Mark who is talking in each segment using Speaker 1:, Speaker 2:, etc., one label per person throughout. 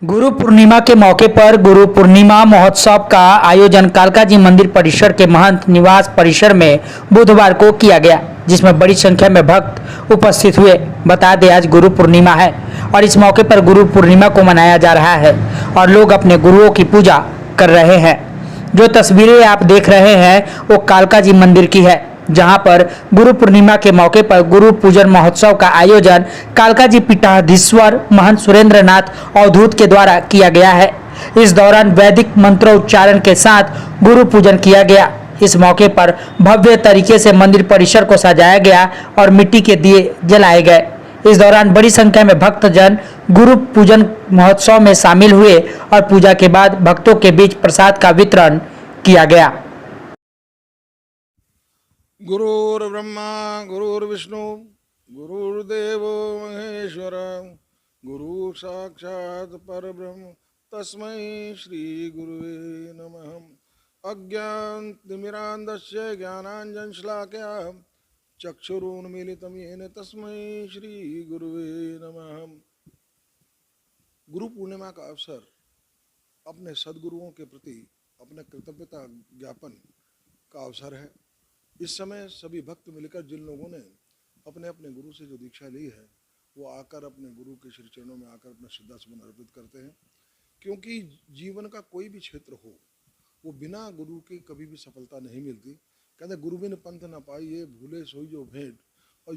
Speaker 1: गुरु पूर्णिमा के मौके पर गुरु पूर्णिमा महोत्सव का आयोजन कालकाजी मंदिर परिसर के महंत निवास परिसर में बुधवार को किया गया, जिसमें बड़ी संख्या में भक्त उपस्थित हुए। बता दें, आज गुरु पूर्णिमा है और इस मौके पर गुरु पूर्णिमा को मनाया जा रहा है और लोग अपने गुरुओं की पूजा कर रहे हैं। जो तस्वीरें आप देख रहे हैं वो कालकाजी मंदिर की है, जहां पर गुरु पूर्णिमा के मौके पर गुरु पूजन महोत्सव का आयोजन कालकाजी पीठाधीश्वर महंत सुरेंद्र नाथ अवधूत के द्वारा किया गया है। इस दौरान वैदिक मंत्रोच्चारण के साथ गुरु पूजन किया गया। इस मौके पर भव्य तरीके से मंदिर परिसर को सजाया गया और मिट्टी के दिए जलाए गए। इस दौरान बड़ी संख्या में भक्तजन गुरु पूजन महोत्सव में शामिल हुए और पूजा के बाद भक्तों के बीच प्रसाद का वितरण किया गया।
Speaker 2: गुरुर्ब्रह्मा गुरुर्विष्णु गुरुर्देवो महेश्वर गुरु साक्षात् परब्रह्म तस्मै श्री गुरुवे नमः। अज्ञानतिमिरान्धस्य ज्ञानाञ्जनशलाकया चक्षुरुन्मीलितं येन तस्मै श्री गुरुवे नमः। गुरु पूर्णिमा का अवसर अपने सद्गुरुओं के प्रति अपने कृतज्ञता ज्ञापन का अवसर है। इस समय सभी भक्त मिलकर जिन लोगों ने अपने अपने गुरु से जो दीक्षा ली है, वो आकर अपने गुरु के श्री चरणों में आकर अपना श्रद्धा सुमन अर्पित करते हैं, क्योंकि जीवन का कोई भी क्षेत्र हो, वो बिना गुरु की कभी भी सफलता नहीं मिलती। कहते गुरु बिन पंथ न पाइए, भूले सोई जो भेंट, और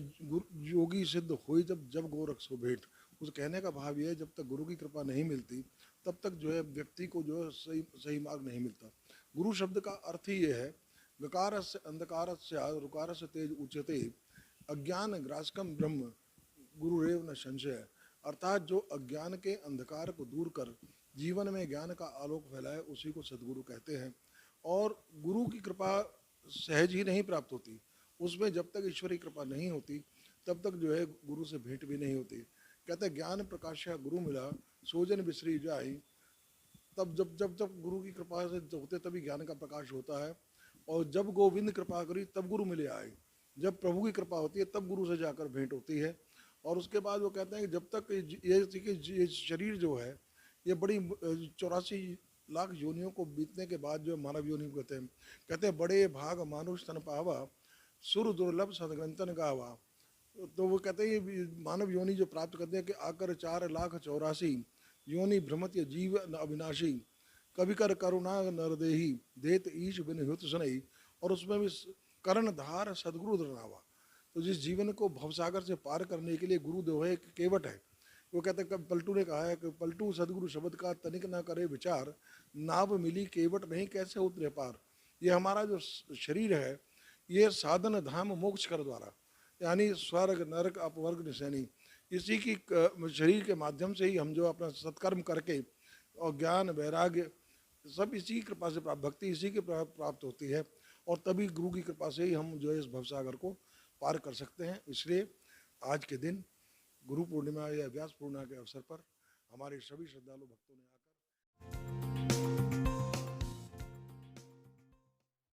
Speaker 2: योगी सिद्ध होई जब गोरख सो भेंट। उस कहने का भाव ये है, जब तक गुरु की कृपा नहीं मिलती तब तक जो है व्यक्ति को जो है सही मार्ग नहीं मिलता। गुरु शब्द का अर्थ ही ये है, गकारस्य अंधकारस्य ऋकारस्य तेज उच्यते अज्ञान ग्रासकम ब्रह्म गुरुरेव न संशय। अर्थात जो अज्ञान के अंधकार को दूर कर जीवन में ज्ञान का आलोक फैलाए, उसी को सद्गुरु कहते हैं। और गुरु की कृपा सहज ही नहीं प्राप्त होती, उसमें जब तक ईश्वरी कृपा नहीं होती तब तक जो है गुरु से भेंट भी नहीं होती। कहते ज्ञान प्रकाश गुरु मिला सोजन बिसरी जाए। तब जब गुरु की कृपा से होते तभी ज्ञान का प्रकाश होता है। और जब गोविंद कृपा करी तब गुरु मिले आए। जब प्रभु की कृपा होती है तब गुरु से जाकर भेंट होती है। और उसके बाद वो कहते हैं कि जब तक ये शरीर जो है, ये बड़ी 84 लाख योनियों को बीतने के बाद जो मानव योनि को कहते हैं बड़े भाग मानुष तन पावा सुर दुर्लभ सदग्रंथन गावा। तो वो कहते हैं ये मानव योनि जो प्राप्त करते हैं कि आकर 4,84,000 योनि भ्रमत जीव अविनाशी कभी कर करुणा नरदेही देत ईश बिन हुत सुनई। और उसमें भी कर्णधार सदगुरु दरनावा। तो जिस जीवन को भवसागर से पार करने के लिए गुरु जो है केवट है। वो कहते हैं, पलटू ने कहा है कि पलटू सदगुरु शब्द का तनिक ना करे विचार, नाव मिली केवट नहीं कैसे उतरे पार। ये हमारा जो शरीर है, ये साधन धाम मोक्ष कर द्वारा, यानी स्वर्ग नरक अपवर्ग निशैनी, इसी की शरीर के माध्यम से ही हम जो अपना सत्कर्म करके और ज्ञान वैराग्य सब इसी की कृपा से प्राप्त, भक्ति इसी के प्राप्त होती है। और तभी गुरु की कृपा से ही हम जो है इस भवसागर को पार कर सकते हैं। इसलिए आज के दिन गुरु पूर्णिमा या व्यास पूर्णिमा के अवसर पर हमारे सभी श्रद्धालु भक्तों ने आकर